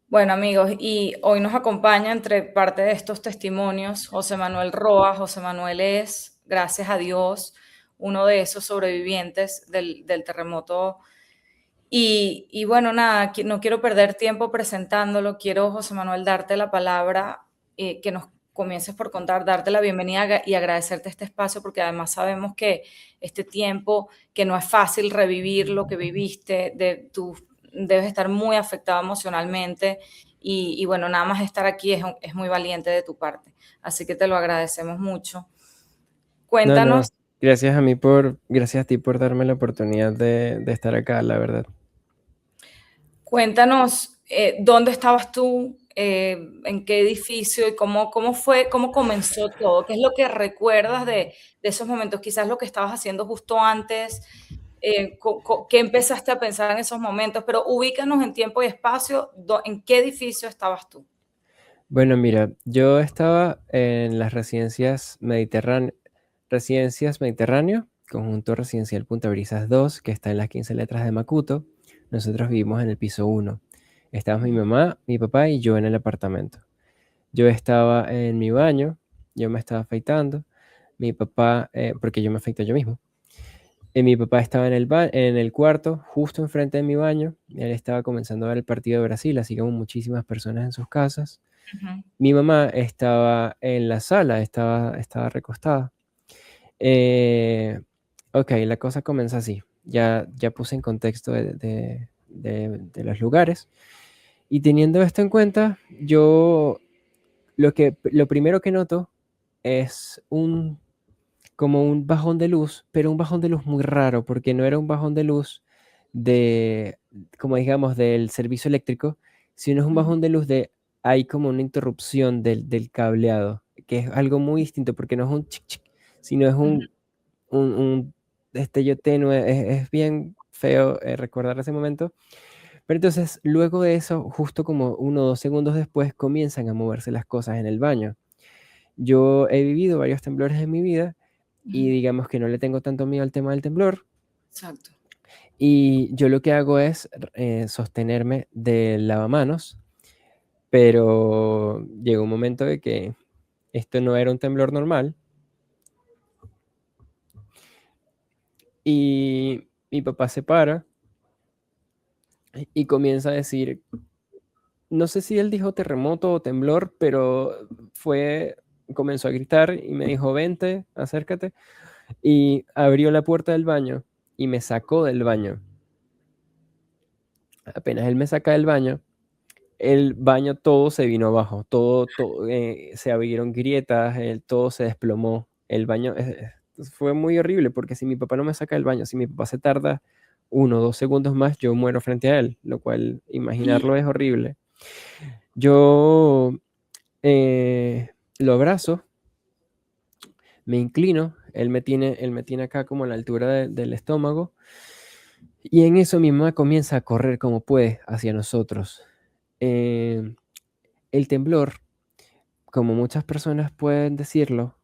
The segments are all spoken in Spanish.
Bueno, amigos, y hoy nos acompaña entre parte de estos testimonios José Manuel Roa. José Manuel es, gracias a Dios, uno de esos sobrevivientes del terremoto. Y bueno, nada, no quiero perder tiempo presentándolo. Quiero, José Manuel, darte la palabra, que nos comiences por contar, darte la bienvenida y agradecerte este espacio, porque además sabemos que este tiempo, que no es fácil revivir lo que viviste, tú debes estar muy afectado emocionalmente y bueno, nada más estar aquí es muy valiente de tu parte. Así que te lo agradecemos mucho. No, Cuéntanos. no, gracias a ti por darme la oportunidad de estar acá, la verdad. Cuéntanos, ¿dónde estabas tú? ¿En qué edificio? ¿Y cómo fue, cómo comenzó todo? ¿Qué es lo que recuerdas de esos momentos? Quizás lo que estabas haciendo justo antes, ¿qué empezaste a pensar en esos momentos? Pero ubícanos en tiempo y espacio, ¿en qué edificio estabas tú? Bueno, mira, yo estaba en las Residencias Mediterráneo, conjunto residencial Punta Brisas 2, que está en las 15 letras de Macuto. Nosotros vivimos en el piso 1. Estábamos mi mamá, mi papá y yo en el apartamento. Yo estaba en mi baño, yo me estaba afeitando, mi papá, porque yo me afeito yo mismo. Mi papá estaba en el cuarto, justo enfrente de mi baño. Él estaba comenzando a ver el partido de Brasil, así como muchísimas personas en sus casas. Ujú. Mi mamá estaba en la sala, estaba recostada. Eh, ok, la cosa comienza así. Ya puse en contexto de los lugares. Y teniendo esto en cuenta, lo primero que noto es como un bajón de luz, pero un bajón de luz muy raro, porque no era un bajón de luz de, como digamos, del servicio eléctrico, sino es un Ujú. bajón de luz de, hay como una interrupción del cableado, que es algo muy distinto, porque no es un chic chic, sino es Ujú. un destello tenue, es bien feo recordar ese momento. Pero entonces, luego de eso, justo como 1 o 2 segundos después, comienzan a moverse las cosas en el baño. Yo he vivido varios temblores en mi vida y Ujú. digamos que no le tengo tanto miedo al tema del temblor. Exacto. Y yo lo que hago es sostenerme del lavamanos, pero llegó un momento de que esto no era un temblor normal y mi papá se para y comienza a decir, no sé si él dijo terremoto o temblor, pero comenzó a gritar y me dijo, vente, acércate, y abrió la puerta del baño y me sacó del baño. Apenas él me saca del baño, el baño todo se vino abajo, se abrieron grietas, todo se desplomó. El baño fue muy horrible porque si mi papá no me saca del baño, si mi papá se tarda 1 o 2 segundos más, yo muero frente a él, lo cual imaginarlo es horrible. Yo lo abrazo, me inclino, él me tiene acá como a la altura del estómago y en eso mi mamá comienza a correr como puede hacia nosotros. Eh, el temblor, como muchas personas pueden decirlo,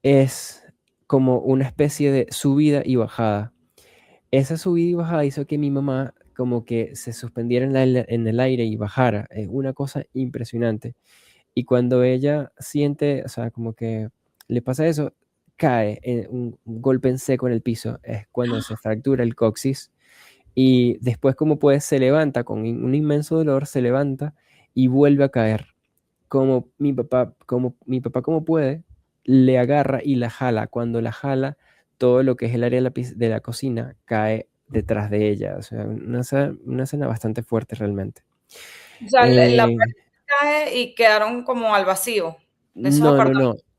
es como una especie de subida y bajada. Esa subida y bajada hizo que mi mamá como que se suspendiera en el aire y bajara. Es una cosa impresionante. Y cuando ella siente, o sea, como que le pasa eso, cae en un golpe en seco en el piso. Es cuando se fractura el coxis. Y después, como puede, se levanta con un inmenso dolor, se levanta y vuelve a caer como mi papá como puede, le agarra y la jala. Cuando la jala, todo lo que es el área de la cocina cae detrás de ella. O sea, una escena bastante fuerte realmente. O sea, la Eh, pared cae y quedaron como al vacío de esos no, no, apartamentos no. que se ven.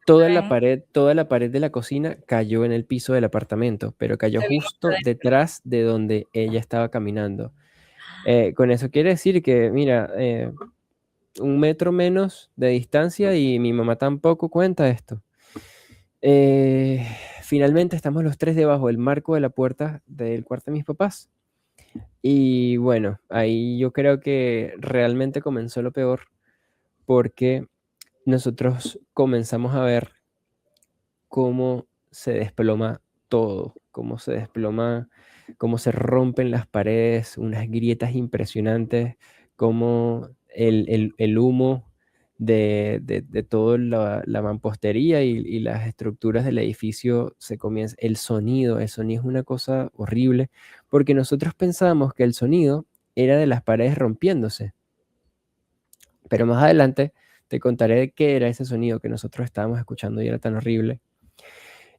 Toda la pared de la cocina cayó en el piso del apartamento, pero cayó Se vino justo para adentro. detrás de donde ella estaba caminando. Con eso quiere decir que, mira, 1 metro menos de distancia y mi mamá tampoco cuenta esto. Eh, Finalmente estamos los tres debajo del marco de la puerta del cuarto de mis papás. Y bueno, ahí yo creo que realmente comenzó lo peor porque nosotros comenzamos a ver cómo se desploma todo, cómo se rompen las paredes, unas grietas impresionantes, cómo el humo de toda la mampostería y las estructuras del edificio se comienza. El sonido es una cosa horrible, porque nosotros pensamos que el sonido era de las paredes rompiéndose, pero más adelante te contaré qué era ese sonido que nosotros estábamos escuchando y era tan horrible.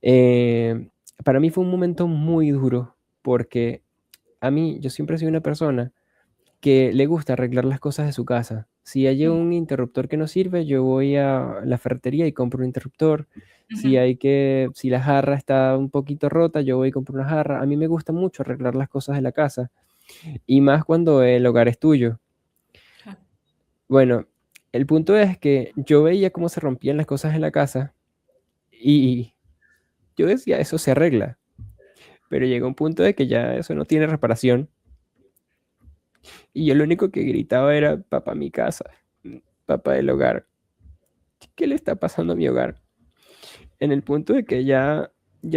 Eh, para mí fue un momento muy duro, porque yo siempre he sido una persona que le gusta arreglar las cosas de su casa. Si hay Ujú, un interruptor que no sirve, yo voy a la ferretería y compro un interruptor. ujú. Si la jarra está un poquito rota, yo voy y compro una jarra. A mí me gusta mucho arreglar las cosas de la casa, y más cuando el hogar es tuyo. Bueno, el punto es que yo veía cómo se rompían las cosas en la casa y yo decía, eso se arregla, pero llega un punto de que ya eso no tiene reparación, y yo lo único que gritaba era, papá, mi casa, papá del hogar, ¿qué le está pasando a mi hogar? En el punto de que ya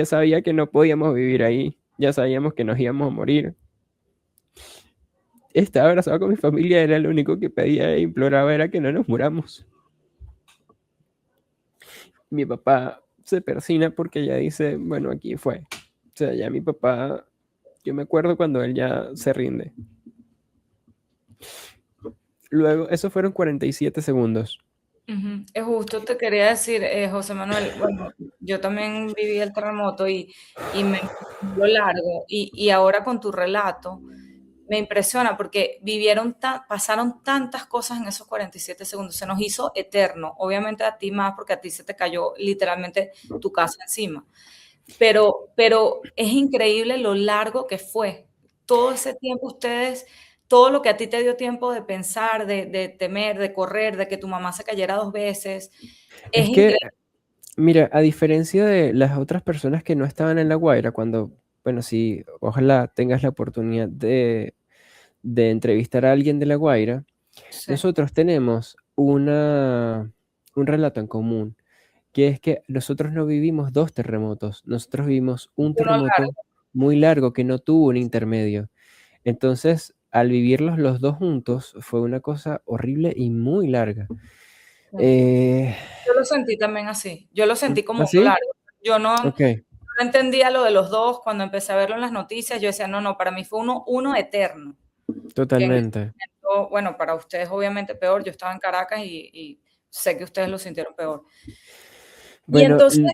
sabía que no podíamos vivir ahí, ya sabíamos que nos íbamos a morir. Estaba abrazado con mi familia, era lo único que pedía e imploraba era que no nos muramos. Mi papá se persina porque ya dice, bueno, aquí fue. O sea, ya mi papá, yo me acuerdo cuando él ya se rinde. Luego, eso fueron 47 segundos. Ujú. Es justo, te quería decir, José Manuel, bueno, yo también viví el terremoto y me lo largo, y ahora con tu relato me impresiona porque pasaron tantas cosas en esos 47 segundos, se nos hizo eterno, obviamente a ti más porque a ti se te cayó literalmente tu casa encima, pero es increíble lo largo que fue. Todo ese tiempo ustedes, todo lo que a ti te dio tiempo de pensar, de temer, de correr, de que tu mamá se cayera 2 veces, es Es que, increíble. mira, a diferencia de las otras personas que no estaban en La Guaira, bueno, sí, ojalá tengas la oportunidad de entrevistar a alguien de La Guaira, Sí, nosotros tenemos un relato en común, que es que nosotros no vivimos dos terremotos, nosotros vivimos un uno terremoto largo. muy largo que no tuvo un intermedio. Entonces, al vivirlos los dos juntos, fue una cosa horrible y muy larga. Sí. Eh, Yo lo sentí también así, yo lo sentí como uno ¿Así? largo. Yo no Ok, entendía lo de los 2 cuando empecé a verlo en las noticias, yo decía: "No, no, para mí fue uno eterno", que en ese totalmente. momento, bueno, para ustedes obviamente peor, yo estaba en Caracas y sé que ustedes lo sintieron peor. Y Bueno, entonces,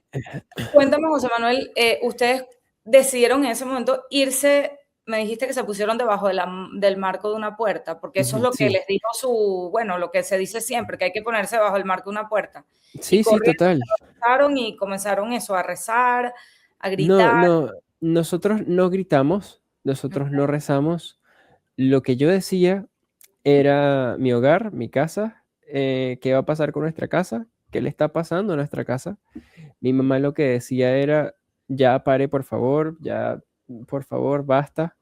cuéntame, José Manuel, ustedes decidieron en ese momento irse, me dijiste que se pusieron debajo del marco de una puerta, porque eso es lo que sí, les dijo bueno, lo que se dice siempre, que hay que ponerse debajo del marco de una puerta. Y sí, sí, corrieron, total. se levantaron y comenzaron eso, a rezar, a No, gritar. no, nosotros no gritamos, nosotros no rezamos. Lo que yo decía era mi hogar, mi casa, qué va a pasar con nuestra casa, qué le está pasando a nuestra casa. Mi mamá lo que decía era, ya pare, por favor, ya, por favor, basta.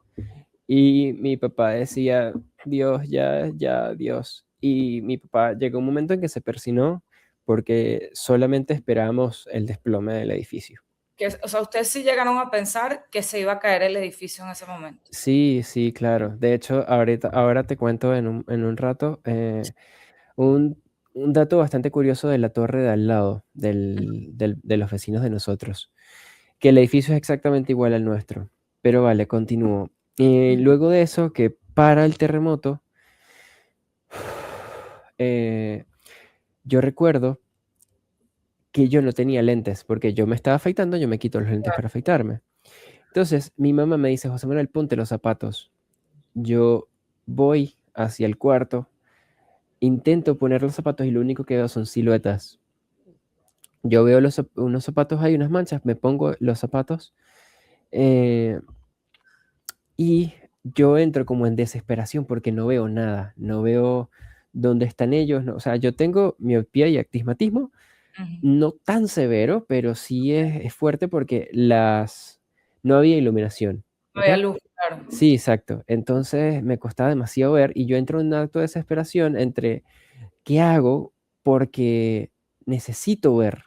Y mi papá decía, Dios, ya, ya, Dios. Y mi papá llegó un momento en que se persinó porque solamente esperábamos el desplome del edificio. O sea, ustedes sí llegaron a pensar que se iba a caer el edificio en ese momento. Sí, sí, claro. De hecho, ahora te cuento en un rato un, un dato bastante curioso de la torre de al lado, de los vecinos de nosotros, que el edificio es exactamente igual al nuestro. Pero vale, continúo. Ujú. Luego de eso, que para el terremoto, eh, yo recuerdo que yo no tenía lentes, porque yo me estaba afeitando, yo me quito los lentes para afeitarme. Entonces, mi mamá me dice, José Manuel, ponte los zapatos. Yo voy hacia el cuarto, intento poner los zapatos y lo único que veo son siluetas. Yo veo unos zapatos, hay unas manchas, me pongo los zapatos, eh, y yo entro como en desesperación porque no veo nada, no veo dónde están ellos, o sea, yo tengo miopía y astigmatismo, Ujú. no tan severo, pero sí es fuerte porque no había iluminación, No ¿ok? había luz, claro. Sí, exacto. Entonces me costaba demasiado ver y yo entro en un acto de desesperación entre qué hago porque necesito ver.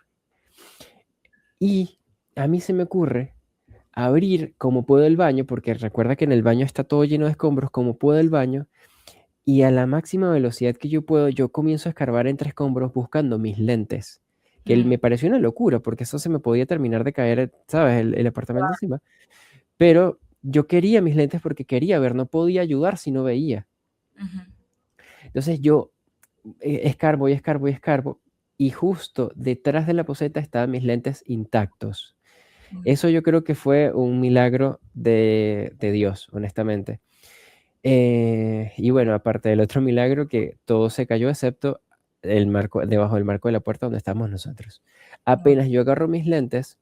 Y a mí se me ocurre abrir como puedo el baño, porque recuerda que en el baño está todo lleno de escombros, como puedo el baño, y a la máxima velocidad que yo puedo, yo comienzo a escarbar entre escombros buscando mis lentes, que Mm, me pareció una locura, porque eso se me podía terminar de caer, ¿sabes? El apartamento encima. Pero yo quería mis lentes porque quería ver, no podía ayudar si no veía. ujú, Entonces yo escarbo y escarbo y escarbo, y justo detrás de la poceta estaban mis lentes intactos. mm. Eso yo creo que fue un milagro de Dios, honestamente. Y bueno, aparte del otro milagro, que todo se cayó excepto el marco, debajo del marco de la puerta donde estamos nosotros. Bueno, Apenas yo agarro mis lentes,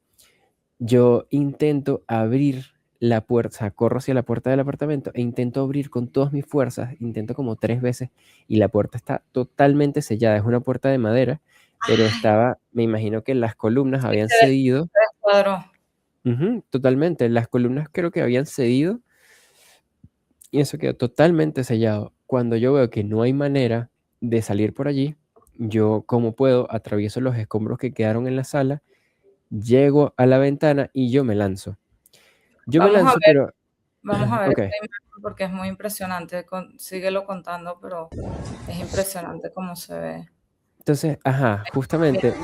yo intento abrir la puerta, o sea, corro hacia la puerta del apartamento e intento abrir con todas mis fuerzas, intento como 3 veces y la puerta está totalmente sellada. Es una puerta de madera, pero ay, estaba, me imagino que las columnas sí, habían cedido. se descuadró. Ujú, totalmente, las columnas creo que habían cedido y eso quedó totalmente sellado. Cuando yo veo que no hay manera de salir por allí, yo como puedo atravieso los escombros que quedaron en la sala, llego a la ventana y yo me lanzo. Yo me Vamos a lanzo, ver, pero vamos a ver ok. esta imagen porque es muy impresionante. Síguelo contando, pero es impresionante cómo se ve. Entonces, ajá, justamente En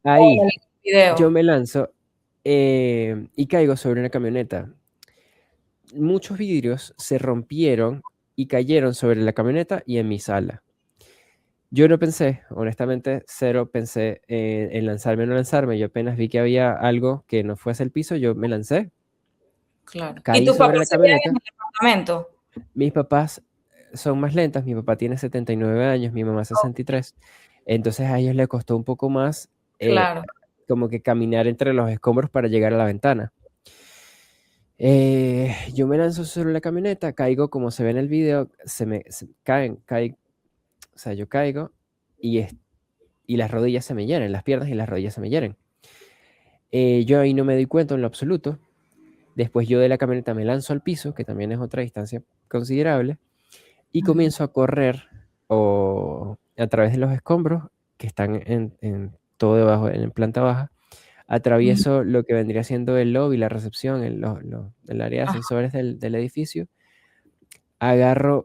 ahí el video. yo me lanzo y caigo sobre una camioneta. Muchos vidrios se rompieron y cayeron sobre la camioneta y en mi sala. Yo no pensé, honestamente, cero pensé en lanzarme o no lanzarme. Yo apenas vi que había algo que no fuese el piso, yo me lancé, Claro. ¿Y caí tus sobre papás la seguían en camioneta. el apartamento? Mis papás son más lentas, mi papá tiene 79 años, mi mamá Oh, 63. Entonces a ellos les costó un poco más claro. como que caminar entre los escombros para llegar a la ventana. Yo me lanzo sobre la camioneta, caigo como se ve en el video, caen, o sea, yo caigo y, y las rodillas se me hieren, las piernas y las rodillas se me hieren. Yo ahí no me doy cuenta en lo absoluto. Después yo de la camioneta me lanzo al piso, que también es otra distancia considerable, y Ujú, comienzo a correr a través de los escombros que están en todo debajo, en planta baja. ujú. Atravieso lo que vendría siendo el lobby, la recepción, el área de Ajá, ascensores del edificio. Agarro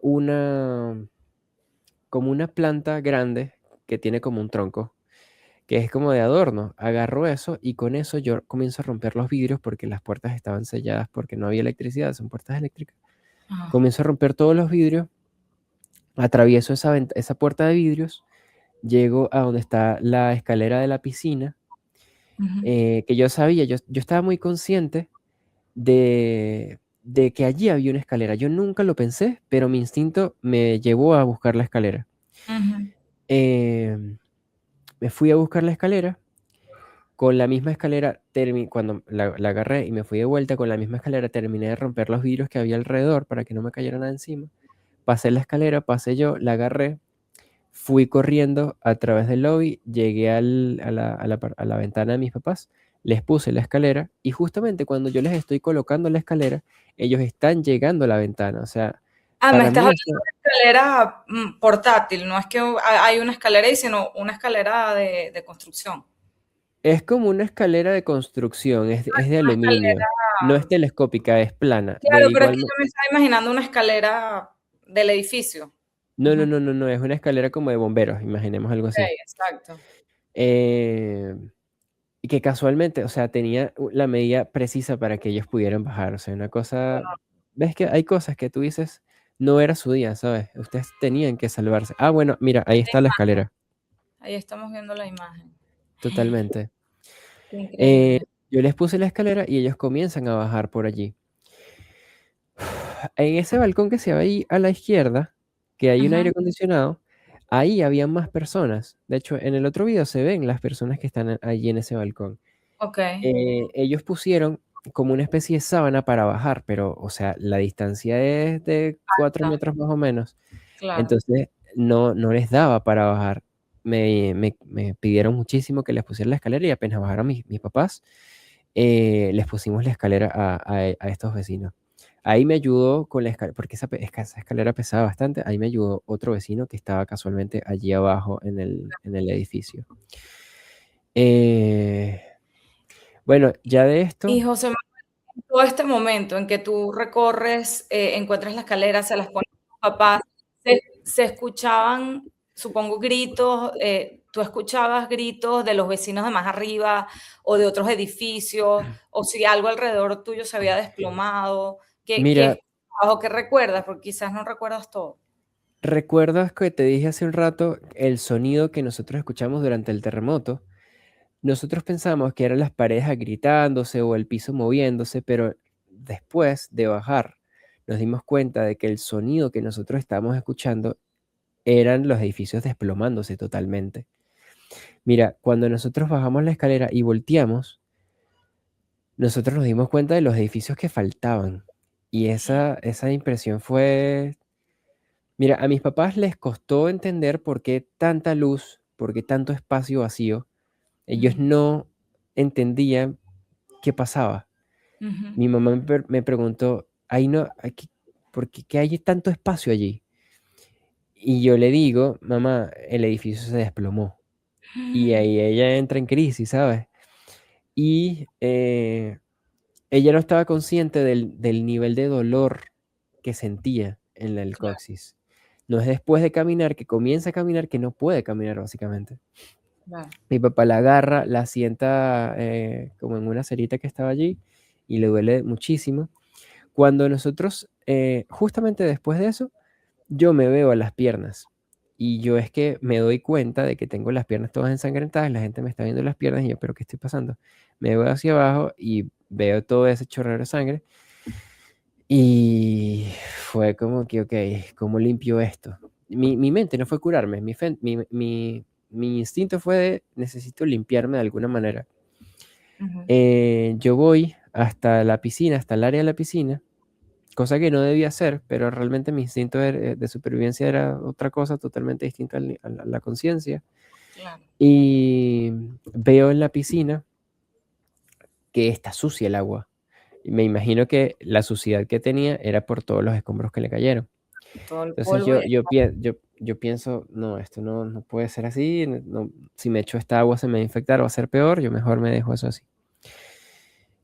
como una planta grande que tiene como un tronco, que es como de adorno. Agarro eso y con eso yo comienzo a romper los vidrios porque las puertas estaban selladas porque no había electricidad, son puertas eléctricas. ajá. Comienzo a romper todos los vidrios, atravieso esa puerta de vidrios, llego a donde está la escalera de la piscina, Ujú, que yo sabía, yo estaba muy consciente de que allí había una escalera. Yo nunca lo pensé, pero mi instinto me llevó a buscar la escalera. ujú, Em, Me fui a buscar la escalera. Con la misma escalera, cuando la agarré y me fui de vuelta, con la misma escalera terminé de romper los vidrios que había alrededor para que no me cayera nada encima. Pasé la escalera, pasé yo, la agarré, fui corriendo a través del lobby, llegué a la ventana de mis papás, les puse la escalera y justamente cuando yo les estoy colocando la escalera, ellos están llegando a la ventana. O sea, Ah, me para estás mí hablando eso de una escalera portátil, no es que hay una escalera ahí, sino una escalera de construcción. es como una escalera de construcción, es de Una escalera, aluminio, no es telescópica, es plana. De claro, pero es igual, que yo me estaba imaginando una escalera del edificio. no, no, Ujú. no, no, no, es una escalera como de bomberos, imaginemos algo Ok, así. exacto. Eh, y que casualmente, o sea, tenía la medida precisa para que ellos pudieran bajar. O sea, una cosa, Bueno, ves que hay cosas que tú dices, no era su día, ¿sabes? Ustedes tenían que salvarse. Ah, bueno, mira, ahí está la escalera, ahí estamos viendo la imagen. totalmente. Qué Eh, increíble. yo les puse la escalera y ellos comienzan a bajar por allí. En ese balcón que se ve ahí a la izquierda, que hay un aire Ujú, acondicionado, ahí había más personas. De hecho, en el otro video se ven las personas que están allí en ese balcón. ok, Ellos pusieron como una especie de sábana para bajar, pero, o sea, la distancia es de 4 está, metros más o menos. claro. Entonces, no les daba para bajar. Me pidieron muchísimo que les pusiera la escalera y apenas bajaron mis papás, les pusimos la escalera a estos vecinos. Ahí me ayudó con la escalera, porque esa escalera pesaba bastante. Ahí me ayudó otro vecino que estaba casualmente allí abajo en el edificio. Eh, bueno, ya de Y esto, José Manuel, en todo este momento en que tú recorres, encuentras la escalera, se las pones. papás, se escuchaban, supongo, gritos, tú escuchabas gritos de los vecinos de más arriba o de otros edificios, o si algo alrededor tuyo se había desplomado, Mira, qué recuerdas? Porque quizás no recuerdas todo. ¿recuerdas que te dije hace un rato el sonido que nosotros escuchamos durante el terremoto? Nosotros pensamos que eran las paredes agrietándose o el piso moviéndose, pero después de bajar nos dimos cuenta de que el sonido que nosotros estábamos escuchando eran los edificios desplomándose totalmente. Mira, cuando nosotros bajamos la escalera y volteamos, nosotros nos dimos cuenta de los edificios que faltaban. Y esa impresión fue... Mira, a mis papás les costó entender por qué tanta luz, por qué tanto espacio vacío. Ellos Mm, no entendían qué pasaba. ujú, Mi mamá me preguntó, "Ay, no, ¿por qué hay tanto espacio allí?" Y yo le digo, mamá, el edificio se desplomó. Y mm, ahí ella entra en crisis, ¿sabes? Y ella no estaba consciente del nivel de dolor que sentía en el claro, coxis. No es después de caminar, que comienza a caminar, que no puede caminar, básicamente. claro. Mi papá la agarra, la sienta como en una cerita que estaba allí y le duele muchísimo. Cuando nosotros, justamente después de eso, yo me veo a las piernas y yo es que me doy cuenta de que tengo las piernas todas ensangrentadas, la gente me está viendo las piernas y yo, pero ¿qué estoy pasando? Me veo hacia abajo y veo todo ese chorrero de sangre y fue como que, ok, ¿cómo limpio esto? Mi mente no fue curarme, mi instinto fue de necesito limpiarme de alguna manera. Ujú, Yo voy hasta la piscina, hasta el área de la piscina, cosa que no debía hacer, pero realmente mi instinto de supervivencia era otra cosa totalmente distinta a la conciencia. claro. Y veo en la piscina que está sucia el agua. Y me imagino que la suciedad que tenía era por todos los escombros que le cayeron. Todo el Entonces polvo y yo pienso, no, esto no puede ser así. Si me echo esta agua se me va a infectar, va a ser peor. Yo mejor me dejo eso así.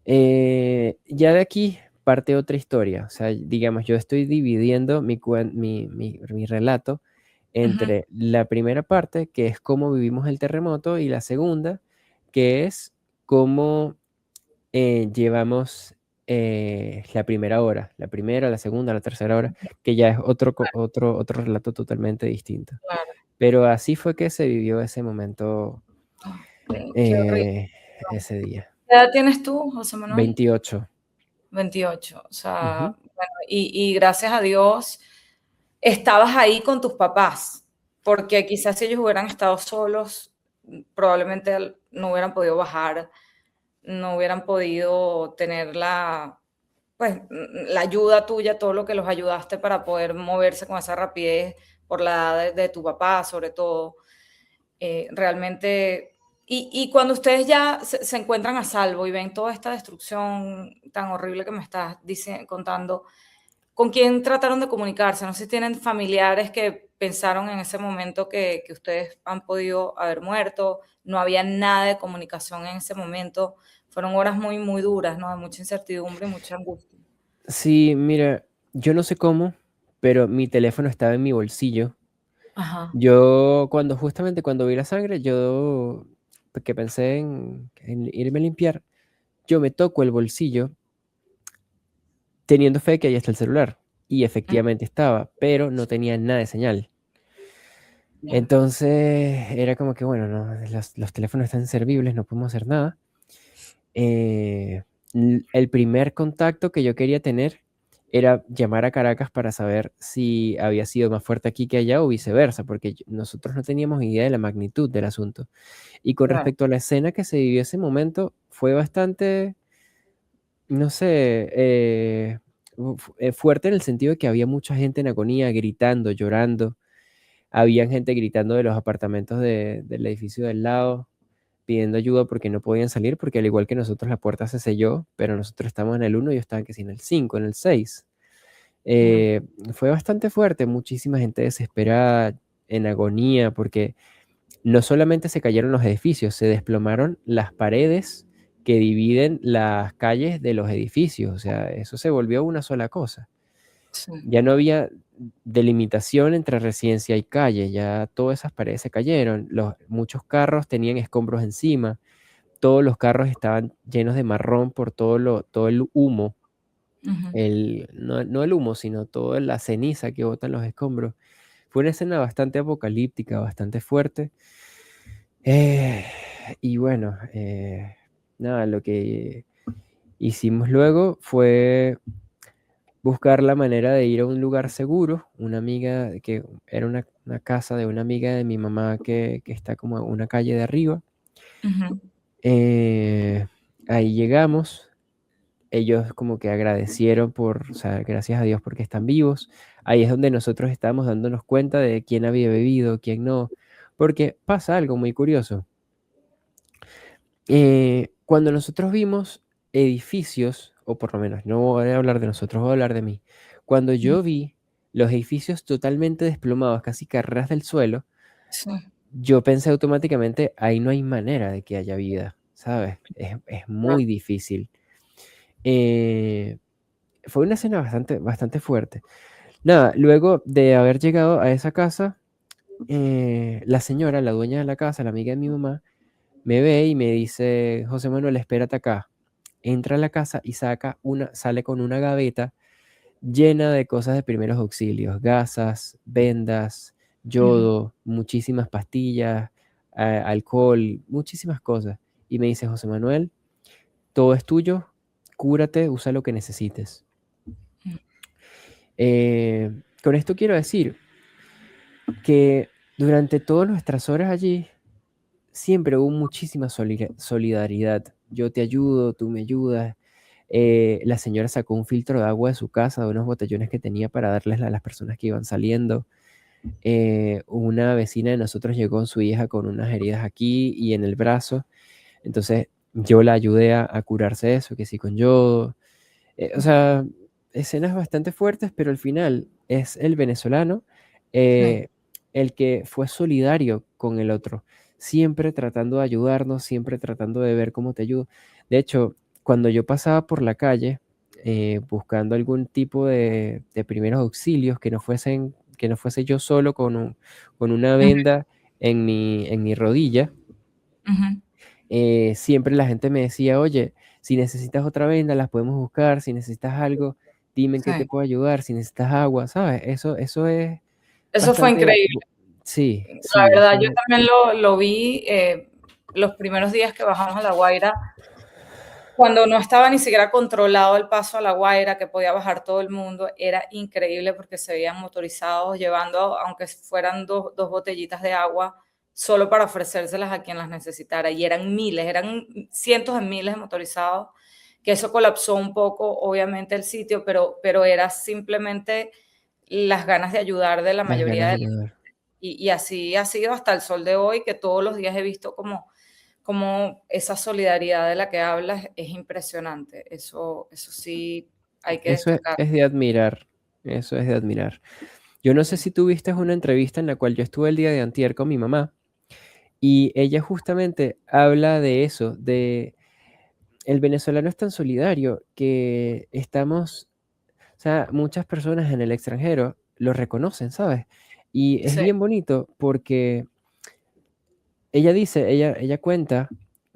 Ya de aquí parte otra historia. O sea, digamos, yo estoy dividiendo mi relato ujú, entre la primera parte, que es cómo vivimos el terremoto, y la segunda, que es cómo llevamos la primera hora, la primera, la segunda, la tercera hora, que ya es otro relato totalmente distinto. claro. Pero así fue que se vivió ese momento, Qué horrible. eh, ese día. ¿Qué edad tienes tú, José Manuel? 28. 28. O Ujú. sea, bueno, y gracias a Dios estabas ahí con tus papás, porque quizás si ellos hubieran estado solos, probablemente no hubieran podido bajar, no hubieran podido tener pues, la ayuda tuya, todo lo que los ayudaste para poder moverse con esa rapidez por la edad de tu papá, sobre todo. Realmente, y cuando ustedes ya se encuentran a salvo y ven toda esta destrucción tan horrible que me estás contando, ¿con quién trataron de comunicarse? No sé si tienen familiares que pensaron en ese momento que ustedes han podido haber muerto, no había nada de comunicación en ese momento, fueron horas muy, muy duras, ¿no? De mucha incertidumbre y mucha angustia. Sí, mira, yo no sé cómo, pero mi teléfono estaba en mi bolsillo. Ajá. Yo justamente cuando vi la sangre, yo que pensé en irme a limpiar, yo me toco el bolsillo teniendo fe que ahí está el celular. Y Mm, efectivamente estaba, pero no tenía nada de señal. ya, Entonces era como que, bueno, no, los teléfonos están inservibles, no podemos hacer nada. Eh, el primer contacto que yo quería tener era llamar a Caracas para saber si había sido más fuerte aquí que allá o viceversa, porque nosotros no teníamos idea de la magnitud del asunto. Y con claro. respecto a la escena que se vivió ese momento, fue bastante, no sé, fuerte en el sentido de que había mucha gente en agonía, gritando, llorando. Había gente gritando de los apartamentos del edificio del lado, pidiendo ayuda porque no podían salir, porque al igual que nosotros la puerta se selló, pero nosotros estamos en el 1 y ellos estaban que sí en el 5, en el 6. Mm, Eh, Fue bastante fuerte, muchísima gente desesperada, en agonía, porque no solamente se cayeron los edificios, se desplomaron las paredes que dividen las calles de los edificios, o sea, eso se volvió una sola cosa. sí. Ya no había, delimitación entre residencia y calle. Ya todas esas paredes se cayeron. Muchos carros tenían escombros encima. Todos los carros estaban llenos de marrón por todo el humo. Ujú. No el humo, sino toda la ceniza que botan los escombros. Fue una escena bastante apocalíptica, bastante fuerte. Eh, y bueno, nada, lo que hicimos luego fue buscar la manera de ir a un lugar seguro. Una amiga, que era una casa de una amiga de mi mamá que está como en una calle de arriba. Ujú. Eh, Ahí llegamos. Ellos como que agradecieron o sea, gracias a Dios porque están vivos. Ahí es donde nosotros estábamos dándonos cuenta de quién había bebido, quién no. Porque pasa algo muy curioso. Cuando nosotros vimos edificios, o por lo menos no voy a hablar de nosotros, voy a hablar de mí. Cuando Ujú. yo vi los edificios totalmente desplomados, casi que a ras del suelo, Sí, yo pensé automáticamente, ahí no hay manera de que haya vida, ¿sabes? Es claro. muy difícil. Eh, Fue una escena bastante fuerte. Nada, luego de haber llegado a esa casa, la señora, la dueña de la casa, la amiga de mi mamá, me ve y me dice, José Manuel, espérate acá. Entra a la casa y sale con una gaveta llena de cosas de primeros auxilios, gasas, vendas, Ujú. yodo, muchísimas pastillas, alcohol, muchísimas cosas. Y me dice, José Manuel, todo es tuyo, cúrate, usa lo que necesites. Eh, con esto quiero decir que durante todas nuestras horas allí, siempre hubo muchísima solidaridad. Yo te ayudo, tú me ayudas. La señora sacó un filtro de agua de su casa, de unos botellones que tenía para darles a las personas que iban saliendo. Una vecina de nosotros llegó con su hija con unas heridas aquí y en el brazo. Entonces yo la ayudé a curarse eso, que sí con yodo. O sea, escenas bastante fuertes, pero al final es el venezolano Sí, eh, el que fue solidario con el otro, siempre tratando de ayudarnos, siempre tratando de ver cómo te ayudo. De hecho, cuando yo pasaba por la calle buscando algún tipo de primeros auxilios que no fuese yo solo con una ujú, venda en mi rodilla, ujú. siempre la gente me decía, oye, si necesitas otra venda, las podemos buscar, si necesitas algo, dime en qué te Sí. puedo ayudar, si necesitas agua, ¿sabes? Eso es Eso fue bastante, increíble. sí, La sí, verdad, yo también lo vi los primeros días que bajamos a La Guaira, cuando no estaba ni siquiera controlado el paso a La Guaira, que podía bajar todo el mundo, era increíble porque se veían motorizados llevando, aunque fueran dos botellitas de agua, solo para ofrecérselas a quien las necesitara. Y eran miles, eran cientos de miles de motorizados, que eso colapsó un poco, obviamente, el sitio, pero era simplemente las ganas de ayudar de la las mayoría ganas de de la ayudar. y así ha sido hasta el sol de hoy, que todos los días he visto como esa solidaridad de la que hablas es impresionante. Eso sí hay que Eso destacar. es de admirar, eso es de admirar. Yo no sé Sí, si tú viste una entrevista en la cual yo estuve el día de antier con mi mamá y ella justamente habla de eso, de el venezolano es tan solidario que estamos. O sea, muchas personas en el extranjero lo reconocen, ¿sabes? Y es sí, bien bonito porque ella cuenta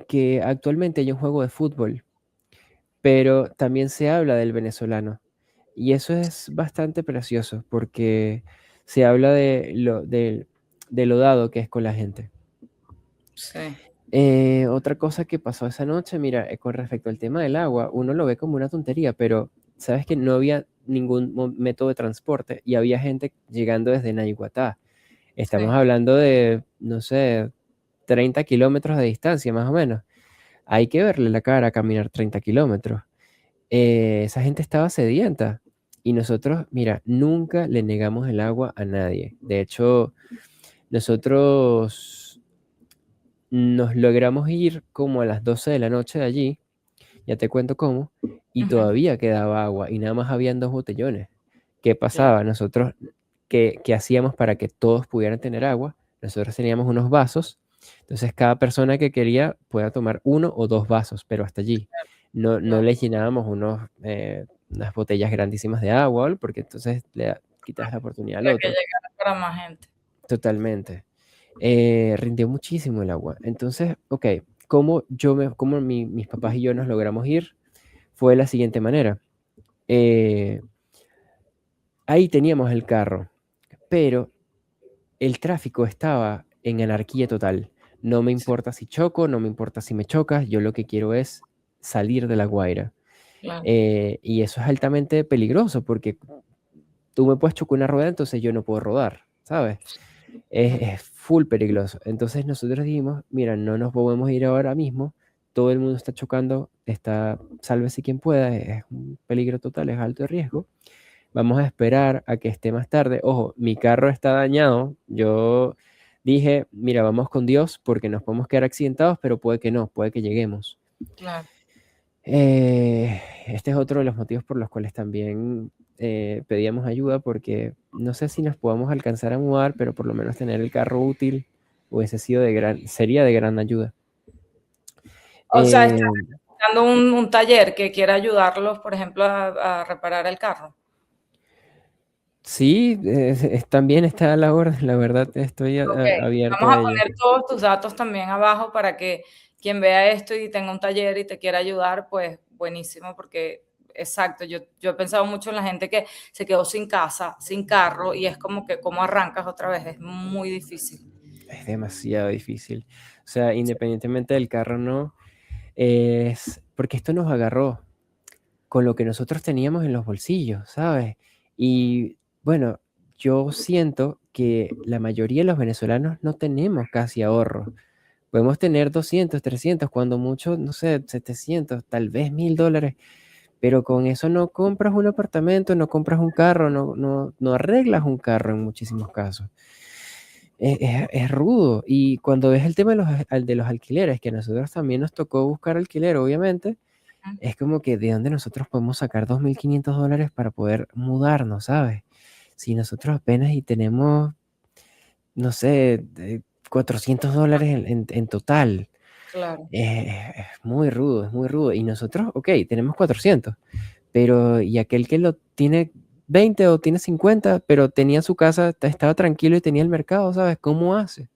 que actualmente hay un juego de fútbol, pero también se habla del venezolano. Y eso es bastante precioso porque se habla de lo dado que es con la gente. sí, Otra cosa que pasó esa noche, mira, con respecto al tema del agua, uno lo ve como una tontería, pero sabes que no había ningún método de transporte y había gente llegando desde Naiguatá. Estamos sí. hablando de, no sé, 30 kilómetros de distancia más o menos. Hay que verle la cara a caminar 30 kilómetros. Esa gente estaba sedienta y nosotros, mira, nunca le negamos el agua a nadie. De hecho, nosotros nos logramos ir como a las 12 de la noche de allí, ya te cuento cómo, y Ujú. todavía quedaba agua y nada más habían dos botellones. ¿Qué Claro, pasaba? Nosotros, ¿qué hacíamos para que todos pudieran tener agua? Nosotros teníamos unos vasos, entonces cada persona que quería pueda tomar uno o dos vasos, pero hasta allí. No claro. les llenábamos unas botellas grandísimas de agua, porque entonces quitas la oportunidad al Para que otro. llegara para más gente. Totalmente. Rindió muchísimo el agua. Entonces, ok, cómo mis papás y yo nos logramos ir fue de la siguiente manera. Eh, ahí teníamos el carro, pero el tráfico estaba en anarquía total. No me Sí, importa si choco, no me importa si me chocas, yo lo que quiero es salir de La Guaira. claro. Y eso es altamente peligroso porque tú me puedes chocar una rueda, entonces yo no puedo rodar, ¿sabes? Claro. Es full peligroso. Entonces nosotros dijimos, mira, no nos podemos ir ahora mismo, todo el mundo está chocando, sálvese quien pueda, es un peligro total, es alto riesgo. Vamos a esperar a que esté más tarde. Ojo, mi carro está dañado. Yo dije, mira, vamos con Dios porque nos podemos quedar accidentados, pero puede que no, puede que lleguemos. Claro. Este es otro de los motivos por los cuales también pedíamos ayuda, porque no sé si nos podamos alcanzar a mudar, pero por lo menos tener el carro útil sería de gran ayuda. O sea, están Eh, dando un taller que quiera ayudarlos, por ejemplo, a reparar el carro. sí, también está a la orden, la verdad, estoy Ok, abierto vamos a a ello. poner todos tus datos también abajo para que quien vea esto y tenga un taller y te quiera ayudar, pues buenísimo, porque exacto, yo he pensado mucho en la gente que se quedó sin casa, sin carro, y es como que cómo arrancas otra vez, es muy difícil. Es demasiado difícil. O sea, independientemente del carro, no, es porque esto nos agarró con lo que nosotros teníamos en los bolsillos, ¿sabes? Y bueno, yo siento que la mayoría de los venezolanos no tenemos casi ahorro. Podemos tener 200, 300, cuando mucho, no sé, 700, tal vez $1000, pero con eso no compras un apartamento, no compras un carro, no arreglas un carro en muchísimos casos. Es rudo. Y cuando ves el tema de los alquileres, que a nosotros también nos tocó buscar alquiler, obviamente, es como que de dónde nosotros podemos sacar $2500 para poder mudarnos, ¿sabes? Si nosotros apenas y tenemos, no sé, $400 en total. Claro. Es muy rudo, es muy rudo. Y nosotros, ok, tenemos 400, pero y aquel que lo tiene 20 o tiene 50, pero tenía su casa, estaba tranquilo y tenía el mercado, ¿sabes? ¿Cómo hace?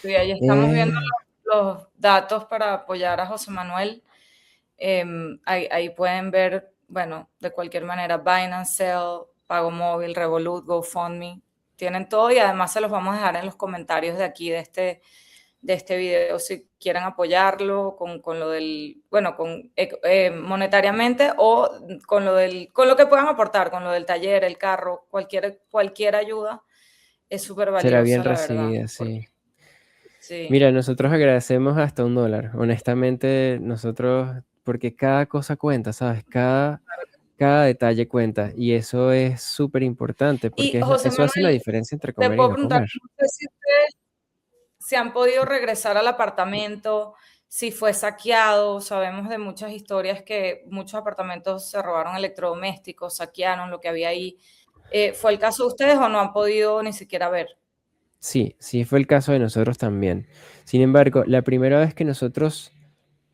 Sí, ahí estamos viendo Eh, los datos para apoyar a José Manuel. Ahí pueden ver, bueno, de cualquier manera, Binance, Sell, Pago Móvil, Revolut, GoFundMe, tienen todo y además se los vamos a dejar en los comentarios de aquí de este video si quieren apoyarlo con lo del, bueno, monetariamente o con lo que puedan aportar, con lo del taller, el carro, cualquier ayuda es súper será bien valiosa, la verdad. recibida, sí. Sí. Mira, nosotros agradecemos hasta $1. Honestamente, nosotros, porque cada cosa cuenta, ¿sabes? Cada detalle cuenta. Y eso es súper importante, Y porque José eso hace la Manuel, diferencia entre te comer y puedo no preguntar, comer. no sé si ustedes se han podido regresar al apartamento, si fue saqueado. Sabemos de muchas historias que muchos apartamentos se robaron electrodomésticos, saquearon lo que había ahí. ¿Fue el caso de ustedes o no han podido ni siquiera ver? Sí, sí fue el caso de nosotros también. Sin embargo, la primera vez que nosotros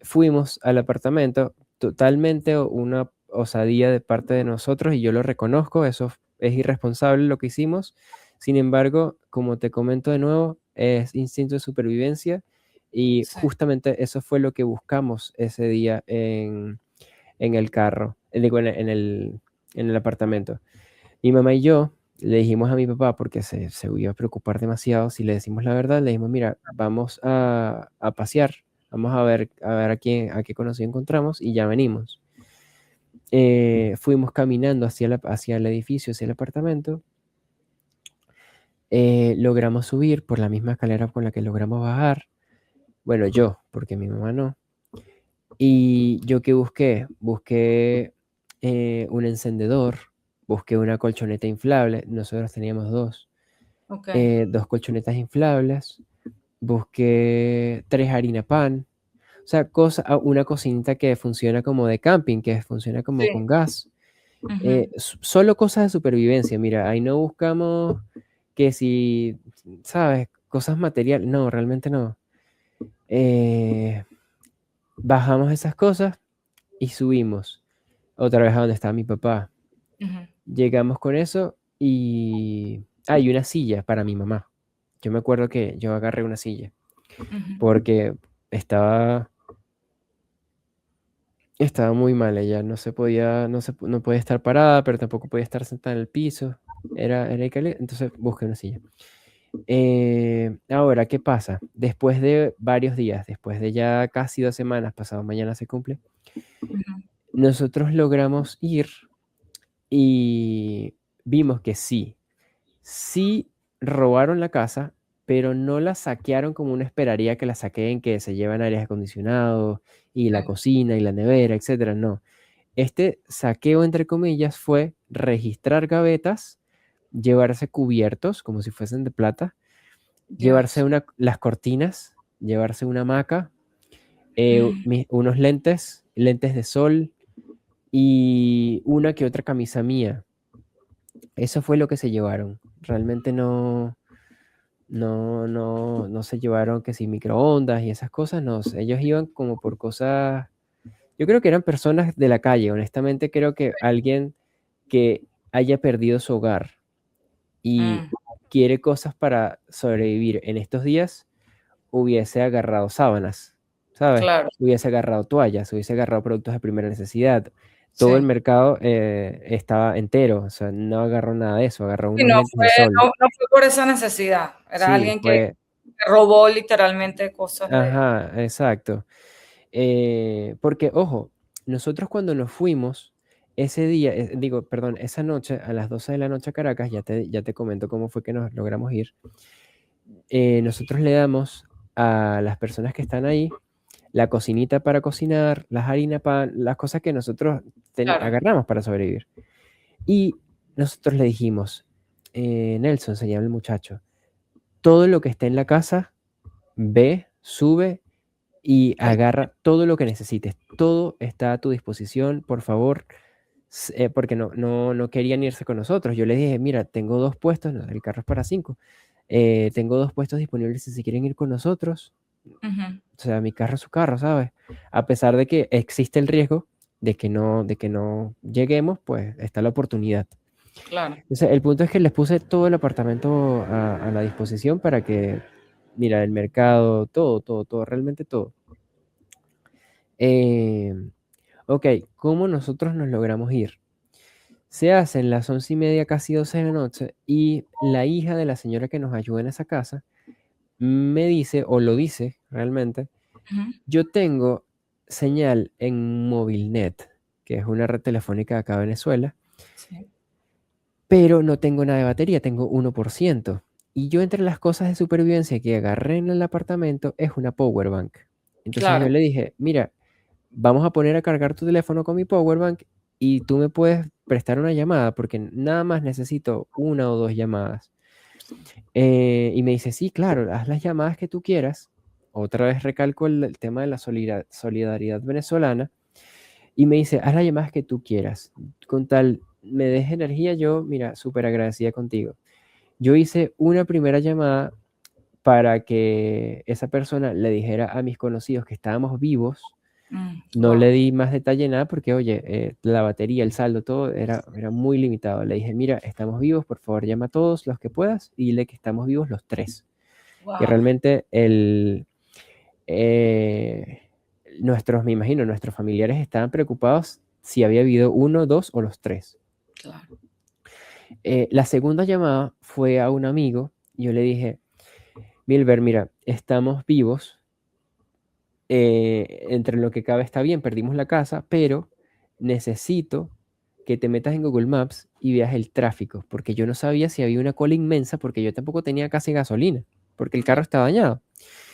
fuimos al apartamento, totalmente una osadía de parte de nosotros, y yo lo reconozco, eso es irresponsable lo que hicimos. Sin embargo, como te comento de nuevo, es instinto de supervivencia, y Sí, justamente eso fue lo que buscamos ese día en el carro, digo, en el apartamento. Mi mamá y yo le dijimos a mi papá, porque se iba a preocupar demasiado si le decimos la verdad, le dijimos, mira, vamos a pasear, vamos a ver a qué conocido encontramos y ya venimos. Fuimos caminando hacia el edificio, hacia el apartamento. Logramos subir por la misma escalera con la que logramos bajar. Bueno, yo, porque mi mamá no. Y yo qué busqué, busqué un encendedor, busqué una colchoneta inflable, nosotros teníamos dos. ok, Dos colchonetas inflables, busqué 3 harina pan, o sea, una cocinita que funciona como de camping, que funciona como sí, con gas. ujú, Solo cosas de supervivencia, mira, ahí no buscamos que si, ¿sabes? Cosas materiales, no, realmente no. Eh, Bajamos esas cosas y subimos otra vez a donde estaba mi papá. ujú, Llegamos con eso y hay una silla para mi mamá. Yo me acuerdo que yo agarré una silla Ujú. porque estaba, estaba muy mal ella, no se podía, no podía estar parada, pero tampoco podía estar sentada en el piso. Era increíble, entonces busqué una silla. Ahora, ¿qué pasa? Después de varios días, después de ya casi 2 semanas, pasado mañana se cumple, Ujú. nosotros logramos ir y vimos que sí robaron la casa, pero no la saquearon como uno esperaría que la saqueen, que se llevan aires acondicionados y la Sí. cocina y la nevera, etcétera. No. Este saqueo, entre comillas, fue registrar gavetas, llevarse cubiertos como si fuesen de plata, llevarse Dios. las cortinas, llevarse una hamaca, Mm. unos lentes, lentes de sol y una que otra camisa mía. Eso fue lo que se llevaron. Realmente no se llevaron que si microondas y esas cosas, no. Ellos iban como por cosas. Yo creo que eran personas de la calle, honestamente creo que alguien que haya perdido su hogar y Mm. quiere cosas para sobrevivir en estos días, hubiese agarrado sábanas, ¿sabes? Claro, Hubiese agarrado toallas, hubiese agarrado productos de primera necesidad. Todo el sí. mercado estaba entero, o sea, no agarró nada de eso, agarró Y unos no lentes fue, de sol. no fue por esa necesidad. Era Sí, alguien que fue, robó literalmente cosas de. ajá, exacto. Porque, ojo, nosotros cuando nos fuimos, ese día, digo, perdón, esa noche, a las 12 de la noche a Caracas, ya te comento cómo fue que nos logramos ir. Nosotros le damos a las personas que están ahí la cocinita para cocinar, las harinas, pan, las cosas que nosotros Claro. agarramos para sobrevivir. Y nosotros le dijimos, Nelson, se llama el muchacho, todo lo que esté en la casa, ve, sube y El- agarra todo lo que necesites. Todo está a tu disposición, por favor, porque no querían irse con nosotros. Yo les dije, mira, tengo 2 puestos, no, el carro es para 5. Tengo 2 puestos disponibles si se quieren ir con nosotros. Ujú. O sea, mi carro es su carro, ¿sabes? A pesar de que existe el riesgo de que no lleguemos, pues está la oportunidad. Claro. Entonces, el punto es que les puse todo el apartamento a la disposición para que, mira, el mercado, todo, todo, todo, realmente todo. Eh, ok, ¿cómo nosotros nos logramos ir? Se hacen las 11:30, casi 12 de la noche, y la hija de la señora que nos ayuda en esa casa me dice, o lo dice realmente, Ujú. yo tengo señal en Movilnet, que es una red telefónica de acá de Venezuela, Sí. pero no tengo nada de batería, tengo 1%. Y yo entre las cosas de supervivencia que agarré en el apartamento es una power bank. Entonces yo Claro. le dije, mira, vamos a poner a cargar tu teléfono con mi power bank y tú me puedes prestar una llamada porque nada más necesito 1 o 2 llamadas. Y me dice, sí, claro, haz las llamadas que tú quieras. Otra vez recalco el tema de la solidaridad venezolana. Y me dice, haz las llamadas que tú quieras. Con tal, me des energía, yo, mira, súper agradecida contigo. Yo hice una primera llamada para que esa persona le dijera a mis conocidos que estábamos vivos. No le Wow. di más detalle nada porque, oye, la batería, el saldo, todo era muy limitado. Le dije, mira, estamos vivos, por favor, llama a todos los que puedas y dile que estamos vivos los tres. Y Wow. realmente eh, me imagino, nuestros familiares estaban preocupados si había habido uno, dos o los tres. Claro. La segunda llamada fue a un amigo. Yo le dije, Milber, mira, estamos vivos, entre lo que cabe está bien, perdimos la casa, pero necesito que te metas en Google Maps y veas el tráfico, porque yo no sabía si había una cola inmensa, porque yo tampoco tenía casi gasolina, porque el carro está dañado.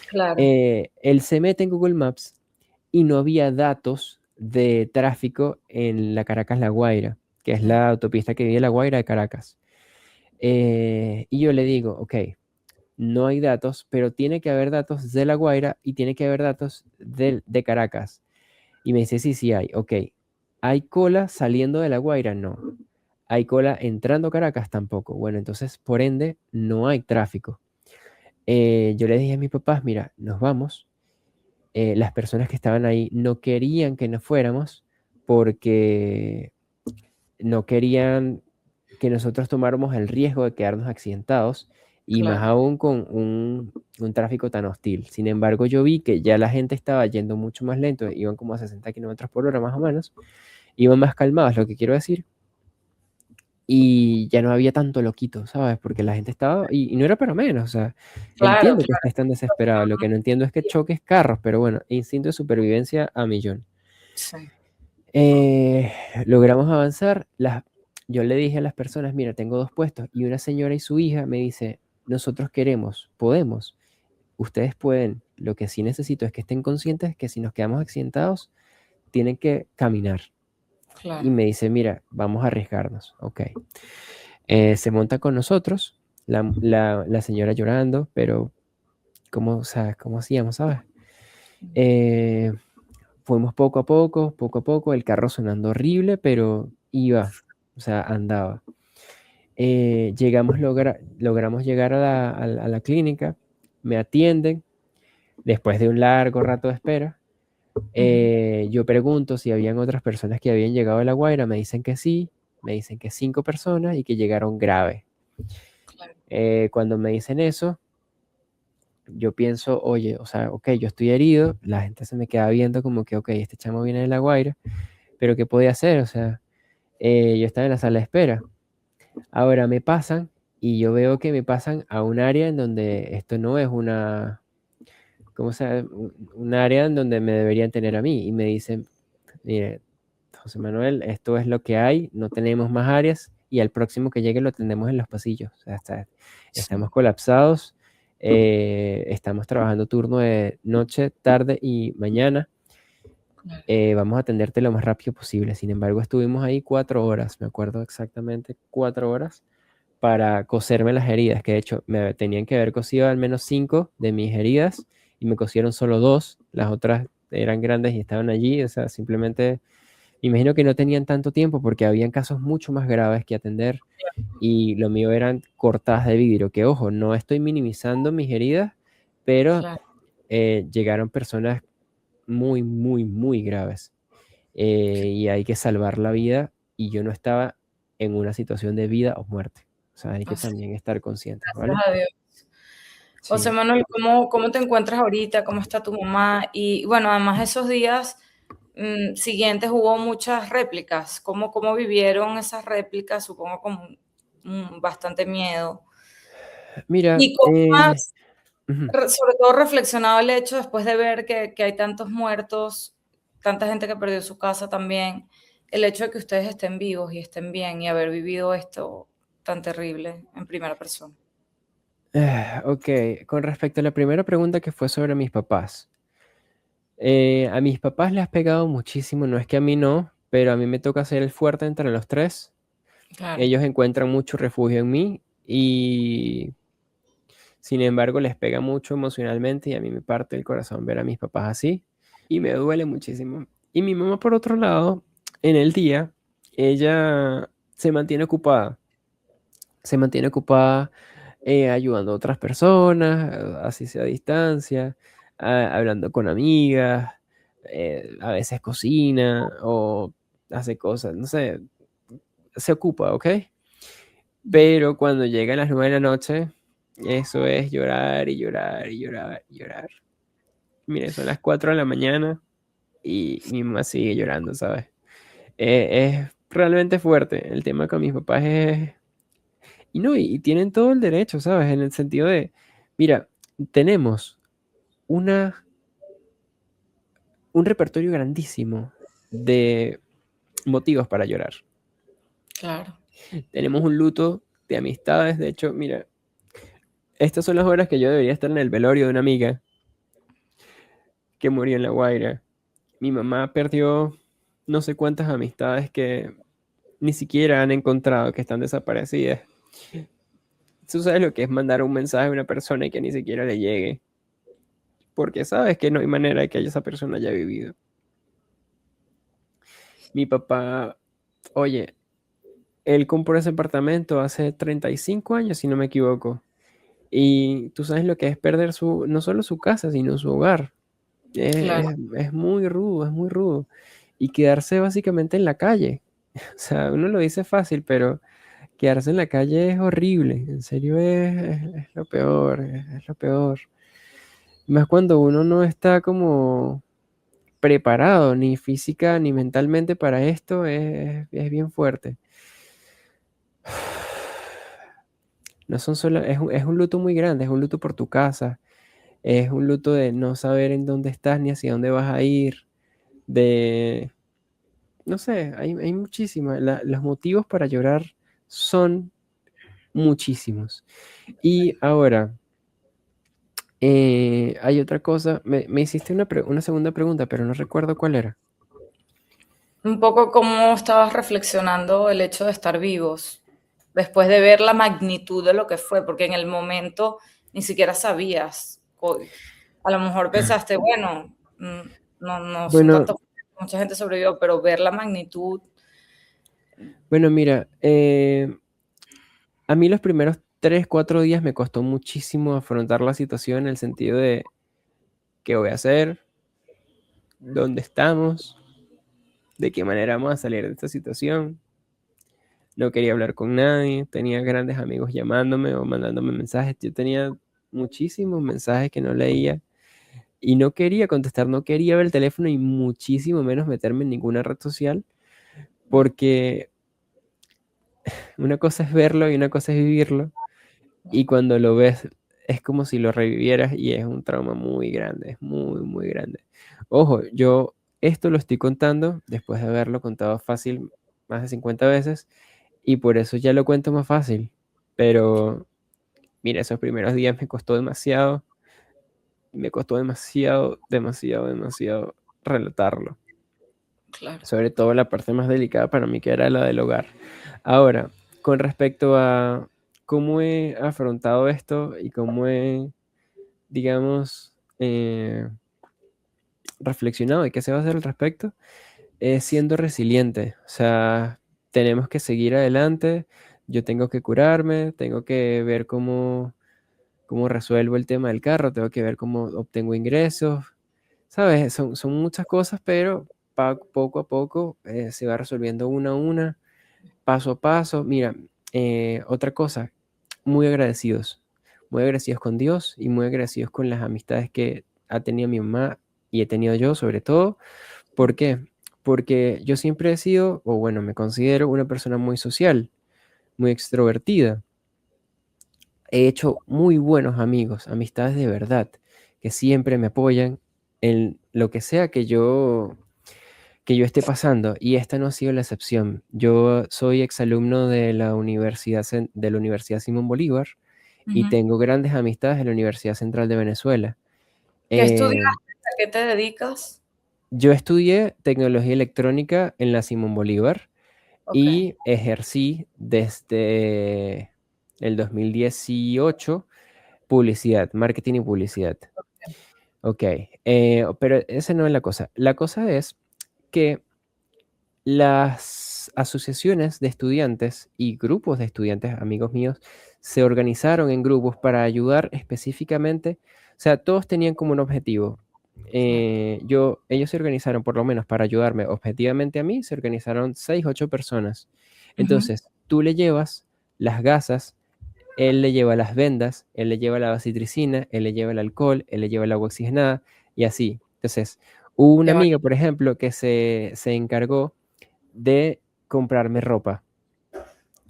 Claro. Él se mete en Google Maps y no había datos de tráfico en la Caracas-La Guaira, que es Sí. la autopista que divide La Guaira de Caracas. Y yo le digo, ok, no hay datos, pero tiene que haber datos de La Guaira y tiene que haber datos de Caracas. Y me dice, sí, sí hay, ok. ¿Hay cola saliendo de La Guaira? No. ¿Hay cola entrando a Caracas? Tampoco. Bueno, entonces, por ende, no hay tráfico. Yo le dije a mis papás, mira, nos vamos. Las personas que estaban ahí no querían que nos fuéramos porque no querían que nosotros tomáramos el riesgo de quedarnos accidentados y más claro, aún con un tráfico tan hostil. Sin embargo, yo vi que ya la gente estaba yendo mucho más lento, iban como a 60 kilómetros por hora más o menos, iban más calmados, lo que quiero decir, y ya no había tanto loquito, ¿sabes? Porque la gente estaba, y no era para menos, o sea, claro, entiendo que claro. estés tan desesperado, lo que no entiendo es que choques carros, pero bueno, instinto de supervivencia a millón. Sí, Eh, Logramos avanzar, yo le dije a las personas, mira, tengo dos puestos, y una señora y su hija me dice, nosotros queremos, podemos, ustedes pueden, lo que sí necesito es que estén conscientes que si nos quedamos accidentados, tienen que caminar. Y claro. me dice, mira, vamos a arriesgarnos, ok. Se monta con nosotros, la señora llorando, pero ¿cómo, o sea, cómo hacíamos, sabes? Eh, Fuimos poco a poco, el carro sonando horrible, pero iba, o sea, andaba. Logramos llegar a la clínica, me atienden después de un largo rato de espera. Ujú, Yo pregunto si habían otras personas que habían llegado a La Guaira, me dicen que sí, me dicen que 5 personas y que llegaron grave. claro. Cuando me dicen eso, yo pienso, oye, o sea, ok, yo estoy herido, la gente se me queda viendo como que, ok, este chamo viene de La Guaira, pero ¿qué podía hacer? O sea, yo estaba en la sala de espera. Ahora me pasan y yo veo que me pasan a un área en donde esto no es una, ¿cómo se llama? Un área en donde me deberían tener a mí y me dicen, mire, José Manuel, esto es lo que hay, no tenemos más áreas y al próximo que llegue lo tendremos en los pasillos. O sea, estamos Sí, colapsados, estamos trabajando turno de noche, tarde y mañana. claro. Vamos a atenderte lo más rápido posible. Sin embargo, estuvimos ahí 4 horas, me acuerdo exactamente 4 horas, para coserme las heridas, que de hecho me tenían que haber cosido al menos 5 de mis heridas y me cosieron solo 2, las otras eran grandes y estaban allí, o sea, simplemente me imagino que no tenían tanto tiempo porque habían casos mucho más graves que atender y lo mío eran cortadas de vidrio, que ojo, no estoy minimizando mis heridas, pero Claro. llegaron personas muy, muy, muy graves y hay que salvar la vida y yo no estaba en una situación de vida o muerte. O sea, hay que Así, también estar conscientes, ¿vale? gracias a Dios. José Sí. Manuel, ¿cómo te encuentras ahorita? ¿Cómo está tu mamá? Y bueno, además esos días siguientes hubo muchas réplicas. ¿Cómo vivieron esas réplicas? Supongo con bastante miedo. Mira, ¿Y cómo has, ujú. sobre todo, reflexionado el hecho después de ver que hay tantos muertos, tanta gente que perdió su casa también, el hecho de que ustedes estén vivos y estén bien y haber vivido esto tan terrible en primera persona? Ok, con respecto a la primera pregunta que fue sobre mis papás. A mis papás les has pegado muchísimo, no es que a mí no, pero a mí me toca ser el fuerte entre los tres. Claro, Ellos encuentran mucho refugio en mí y sin embargo les pega mucho emocionalmente y a mí me parte el corazón ver a mis papás así y me duele muchísimo. Y mi mamá por otro lado, en el día, ella se mantiene ocupada ayudando a otras personas, así sea a distancia, hablando con amigas, a veces cocina o hace cosas, no sé, se ocupa, ¿ok? Pero cuando llegan las 9 de la noche, eso es llorar y llorar y llorar y llorar. Mire, son las 4 de la mañana y mi mamá sigue llorando, ¿sabes? Es realmente fuerte. El tema con mis papás es... Y no, y tienen todo el derecho, ¿sabes? En el sentido de, mira, tenemos una, un repertorio grandísimo de motivos para llorar. claro. Tenemos un luto de amistades. De hecho, mira, estas son las horas que yo debería estar en el velorio de una amiga que murió en La Guaira. Mi mamá perdió no sé cuántas amistades que ni siquiera han encontrado, que están desaparecidas. Tú sabes lo que es mandar un mensaje a una persona y que ni siquiera le llegue, porque sabes que no hay manera de que esa persona haya vivido. Mi papá, oye, él compró ese apartamento hace 35 años, si no me equivoco. Y tú sabes lo que es perder no solo su casa, sino su hogar. Claro, Es muy rudo, es muy rudo. Y quedarse básicamente en la calle. O sea, uno lo dice fácil, pero quedarse en la calle es horrible, en serio es lo peor, es lo peor. Más cuando uno no está como preparado, ni física ni mentalmente para esto, es bien fuerte. No son solo, es un luto muy grande, es un luto por tu casa, es un luto de no saber en dónde estás ni hacia dónde vas a ir, de, no sé, hay muchísimas, los motivos para llorar son muchísimos. Y ahora, hay otra cosa, me hiciste una segunda pregunta, pero no recuerdo cuál era. Un poco cómo estabas reflexionando el hecho de estar vivos, después de ver la magnitud de lo que fue, porque en el momento ni siquiera sabías. A lo mejor pensaste, bueno, no son Bueno, tantos, mucha gente sobrevivió, pero ver la magnitud, bueno, mira, a mí los primeros 3, 4 días me costó muchísimo afrontar la situación en el sentido de qué voy a hacer, dónde estamos, de qué manera vamos a salir de esta situación. No quería hablar con nadie, tenía grandes amigos llamándome o mandándome mensajes. Yo tenía muchísimos mensajes que no leía y no quería contestar, no quería ver el teléfono y muchísimo menos meterme en ninguna red social porque una cosa es verlo y una cosa es vivirlo. Y cuando lo ves, es como si lo revivieras y es un trauma muy grande, es muy, muy grande. Ojo, yo esto lo estoy contando después de haberlo contado fácil más de 50 veces y por eso ya lo cuento más fácil. Pero mira, esos primeros días me costó demasiado, demasiado, demasiado relatarlo. claro. Sobre todo la parte más delicada para mí, que era la del hogar. Ahora, con respecto a cómo he afrontado esto y cómo he, digamos, reflexionado y qué se va a hacer al respecto, es siendo resiliente. O sea, tenemos que seguir adelante, yo tengo que curarme, tengo que ver cómo resuelvo el tema del carro, tengo que ver cómo obtengo ingresos, ¿sabes? Son muchas cosas, pero poco a poco se va resolviendo una a una, paso a paso. Mira, otra cosa, muy agradecidos con Dios y muy agradecidos con las amistades que ha tenido mi mamá y he tenido yo sobre todo. ¿Por qué? Porque yo siempre he sido, o bueno, me considero una persona muy social, muy extrovertida. He hecho muy buenos amigos, amistades de verdad, que siempre me apoyan en lo que sea que yo esté pasando, y esta no ha sido la excepción. Yo soy exalumno de la Universidad Simón Bolívar y Ujú. tengo grandes amistades en la Universidad Central de Venezuela. ¿Qué estudiaste? Eh, ¿A qué te dedicas? yo estudié tecnología electrónica en la Simón Bolívar Ok, y ejercí desde el 2018 publicidad, marketing y publicidad. Ok, pero esa no es la cosa. La cosa es que las asociaciones de estudiantes y grupos de estudiantes, amigos míos, se organizaron en grupos para ayudar específicamente, o sea, todos tenían como un objetivo. Ellos se organizaron por lo menos para ayudarme objetivamente a mí, se organizaron 6, 8 personas. ujú, Entonces, tú le llevas las gasas, él le lleva las vendas, él le lleva la bacitricina, él le lleva el alcohol, él le lleva el agua oxigenada y así. Entonces, hubo una qué amiga, bonito. por ejemplo, que se encargó de comprarme ropa,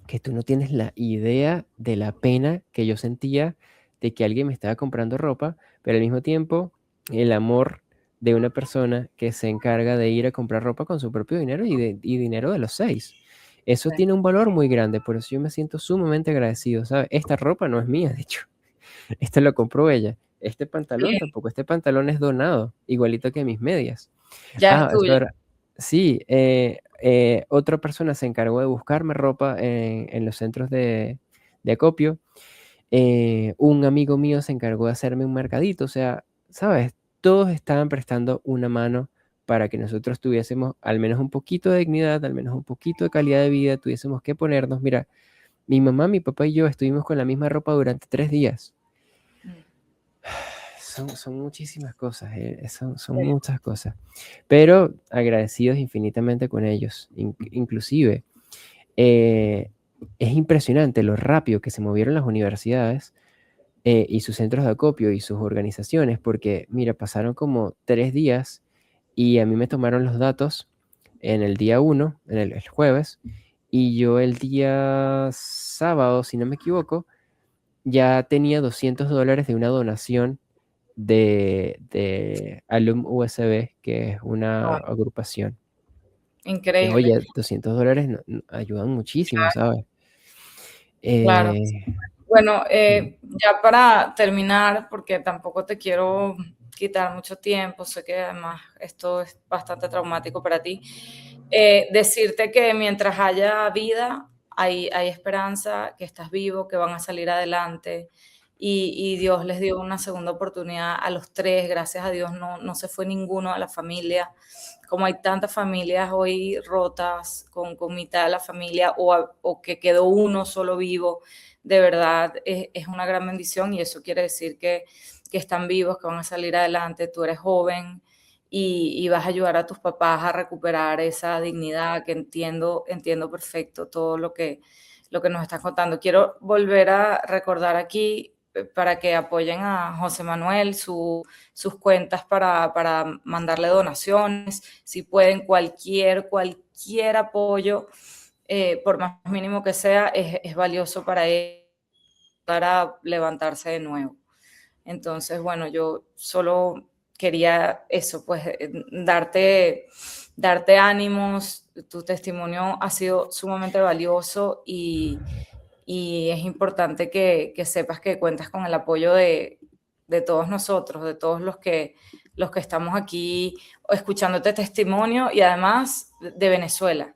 que tú no tienes la idea de la pena que yo sentía de que alguien me estaba comprando ropa, pero al mismo tiempo el amor de una persona que se encarga de ir a comprar ropa con su propio dinero y dinero de los seis. Eso Sí. tiene un valor muy grande, por eso yo me siento sumamente agradecido, ¿sabes? Esta ropa no es mía, de hecho, esta lo compró ella. Este pantalón Bien, tampoco, este pantalón es donado, igualito que mis medias. ya es Ah, tuya. espera. Sí, otra persona se encargó de buscarme ropa en los centros de acopio. Un amigo mío se encargó de hacerme un mercadito. O sea, ¿sabes? Todos estaban prestando una mano para que nosotros tuviésemos al menos un poquito de dignidad, al menos un poquito de calidad de vida, tuviésemos que ponernos. Mira, mi mamá, mi papá y yo estuvimos con la misma ropa durante 3 días. Mm, Son muchísimas cosas, son sí. muchas cosas, pero agradecidos infinitamente con ellos. Inclusive, eh, es impresionante lo rápido que se movieron las universidades y sus centros de acopio y sus organizaciones, porque mira, pasaron como 3 días y a mí me tomaron los datos en el día 1, en el jueves, y yo el día sábado, si no me equivoco, ya tenía $200 de una donación de Alum USB, que es una Ah, agrupación. Que increíble. oye, $200 ayudan muchísimo, ¿sabes? Claro. Eh, Bueno, sí. ya para terminar, porque tampoco te quiero quitar mucho tiempo, sé que además esto es bastante traumático para ti, decirte que mientras haya vida, hay esperanza, que estás vivo, que van a salir adelante y Dios les dio una segunda oportunidad a los tres, gracias a Dios no se fue ninguno de la familia, como hay tantas familias hoy rotas con mitad de la familia o que quedó uno solo vivo, de verdad es una gran bendición y eso quiere decir que están vivos, que van a salir adelante, tú eres joven y vas a ayudar a tus papás a recuperar esa dignidad que entiendo perfecto todo lo que nos estás contando. Quiero volver a recordar aquí para que apoyen a José Manuel, sus cuentas para mandarle donaciones, si pueden, cualquier apoyo, por más mínimo que sea, es valioso para él para levantarse de nuevo. Entonces, bueno, yo solo quería eso, pues darte ánimos, tu testimonio ha sido sumamente valioso y es importante que sepas que cuentas con el apoyo de todos nosotros, de todos los que estamos aquí escuchándote testimonio y además de Venezuela.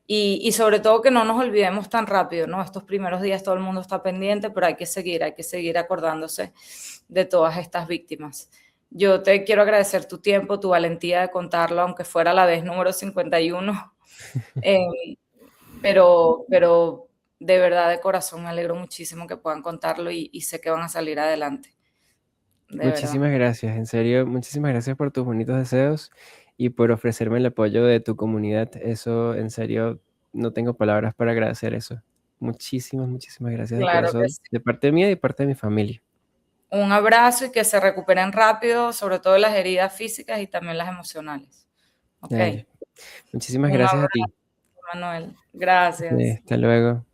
Y sobre todo que no nos olvidemos tan rápido, ¿no? Estos primeros días todo el mundo está pendiente, pero hay que seguir acordándose de todas estas víctimas. Yo te quiero agradecer tu tiempo, tu valentía de contarlo, aunque fuera la vez número 51, eh, pero de verdad de corazón me alegro muchísimo que puedan contarlo y sé que van a salir adelante, de verdad. Muchísimas gracias, en serio, muchísimas gracias por tus bonitos deseos y por ofrecerme el apoyo de tu comunidad. Eso, en serio, no tengo palabras para agradecer eso. Muchísimas, muchísimas gracias de Claro que corazón, sí. de parte mía y de parte de mi familia. Un abrazo y que se recuperen rápido, sobre todo las heridas físicas y también las emocionales. Ok. Dale. Muchísimas Un gracias a abrazo, ti. Manuel. Gracias. Hasta luego.